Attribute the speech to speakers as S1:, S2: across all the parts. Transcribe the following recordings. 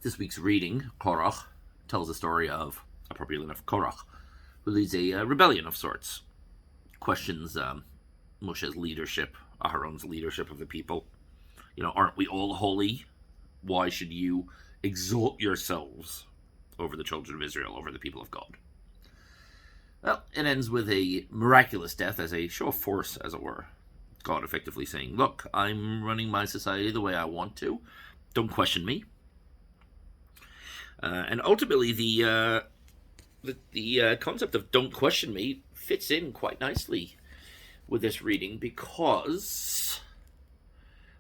S1: This week's reading, Qoraḥ, tells the story of, appropriately enough, Qoraḥ, who leads a rebellion of sorts. Questions Moshe's leadership, Aharon's leadership of the people. Aren't we all holy? Why should you exalt yourselves over the children of Israel, over the people of God? Well, it ends with a miraculous death as a show of force, as it were. God effectively saying, look, I'm running my society the way I want to. Don't question me. And ultimately, the concept of don't question me fits in quite nicely with this reading, because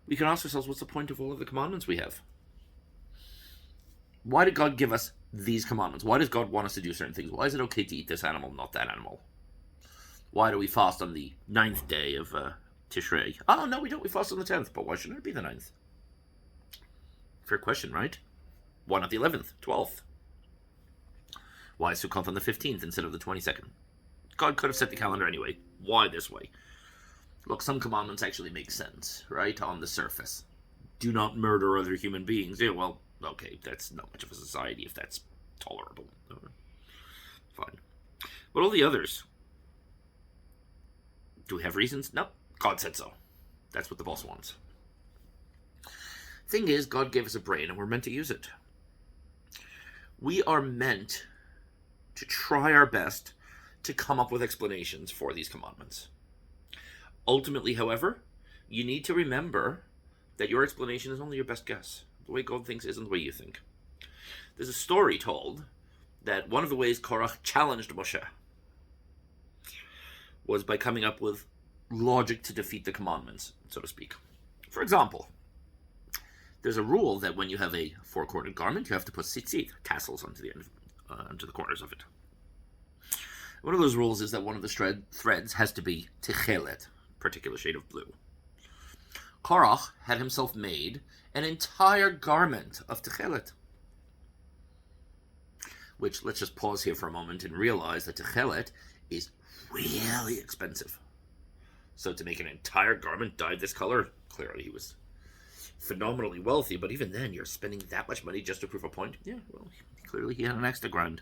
S1: we can ask ourselves, what's the point of all of the commandments we have? Why did God give us these commandments? Why does God want us to do certain things? Why is it okay to eat this animal, not that animal? Why do we fast on the 9th day of Tishrei? Oh, no, we don't. We fast on the 10th. But why shouldn't it be the 9th? Fair question, right? Why not the 11th, 12th? Why is Sukkot on the 15th instead of the 22nd? God could have set the calendar anyway. Why this way? Look, some commandments actually make sense, right? On the surface. Do not murder other human beings. Yeah, well, okay, that's not much of a society if that's tolerable. Fine. But all the others, do we have reasons? No, God said so. That's what the boss wants. Thing is, God gave us a brain and we're meant to use it. We are meant to try our best to come up with explanations for these commandments. Ultimately, however, you need to remember that your explanation is only your best guess. The way God thinks isn't the way you think. There's a story told that one of the ways Qoraḥ challenged Moshe was by coming up with logic to defeat the commandments, so to speak. For example, there's a rule that when you have a four-cornered garment, you have to put tzitzit, tassels, onto the end, onto the corners of it. One of those rules is that one of the threads has to be tichelet, particular shade of blue. Qoraḥ had himself made an entire garment of tichelet. Which, let's just pause here for a moment and realize that tichelet is really expensive. So to make an entire garment dyed this color, clearly he was phenomenally wealthy, but even then, you're spending that much money just to prove a point? Yeah, well, clearly he had an extra grand.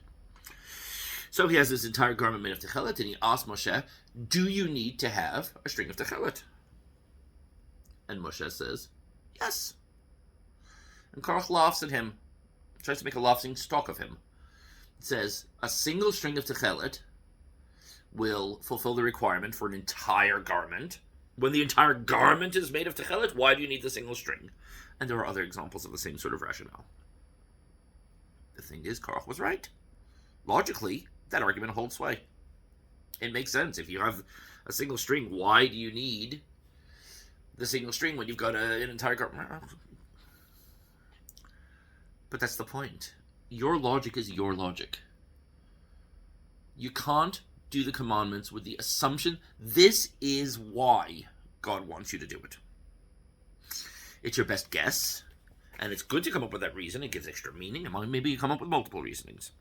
S1: So he has this entire garment made of tichelet, and he asks Moshe, do you need to have a string of tichelet? And Moshe says, yes. And Qoraḥ laughs at him, tries to make a laughing stock of him. It says, a single string of tichelet will fulfill the requirement for an entire garment. When the entire garment is made of tichelet, why do you need the single string? And there are other examples of the same sort of rationale. The thing is, Qoraḥ was right. Logically, that argument holds sway. It makes sense. If you have a single string, why do you need the single string when you've got an entire garment? But that's the point. Your logic is your logic. You can't do the commandments with the assumption this is why God wants you to do it. It's your best guess, and it's good to come up with that reason. It gives extra meaning, and maybe you come up with multiple reasonings.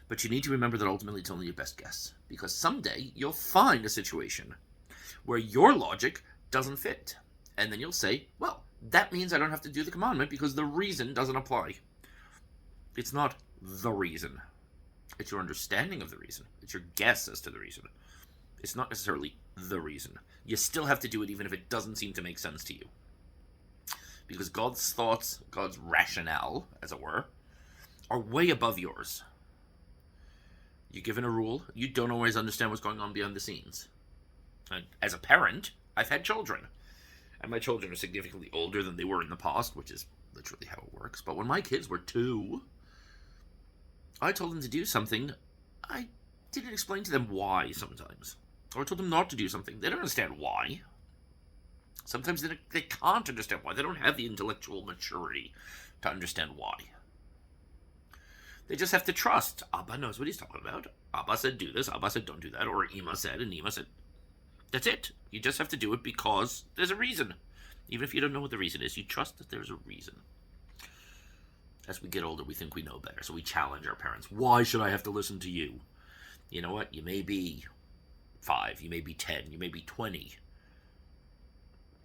S1: But you need to remember that ultimately it's only your best guess, because someday you'll find a situation where your logic doesn't fit, and then you'll say, well, that means I don't have to do the commandment because the reason doesn't apply. It's not the reason. It's your understanding of the reason. It's your guess as to the reason. It's not necessarily the reason. You still have to do it even if it doesn't seem to make sense to you. Because God's thoughts, God's rationale, as it were, are way above yours. You're given a rule, you don't always understand what's going on behind the scenes. And as a parent, I've had children. And my children are significantly older than they were in the past, which is literally how it works. But when my kids were 2, I told them to do something. I didn't explain to them why sometimes. Or I told them not to do something. They don't understand why. Sometimes they can't understand why. They don't have the intellectual maturity to understand why. They just have to trust. Abba knows what he's talking about. Abba said do this. Abba said don't do that. Or Ima said, and Ima said. That's it. You just have to do it because there's a reason. Even if you don't know what the reason is, you trust that there's a reason. As we get older, we think we know better, so we challenge our parents. Why should I have to listen to you? You know what? You may be 5, you may be 10, you may be 20.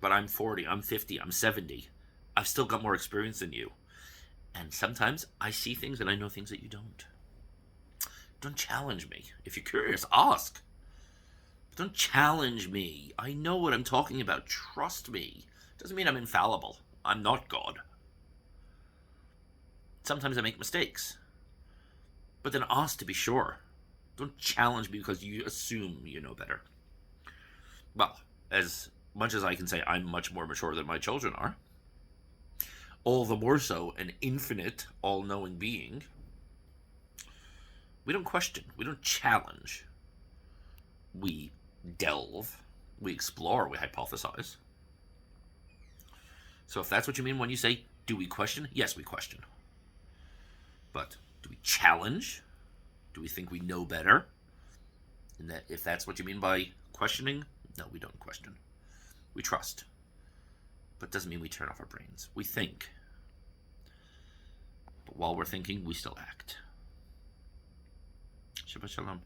S1: But I'm 40, I'm 50, I'm 70. I've still got more experience than you. And sometimes I see things and I know things that you don't. Don't challenge me. If you're curious, ask. But don't challenge me. I know what I'm talking about. Trust me. Doesn't mean I'm infallible. I'm not God. Sometimes I make mistakes. But then ask to be sure. Don't challenge me because you assume you know better. Well, as much as I can say I'm much more mature than my children are, all the more so an infinite, all-knowing being, we don't question, we don't challenge. We delve, we explore, we hypothesize. So if that's what you mean when you say, do we question? Yes, we question. But do we challenge? Do we think we know better? And that if that's what you mean by questioning, no, we don't question. We trust. But it doesn't mean we turn off our brains. We think. But while we're thinking, we still act. Shabbat Shalom.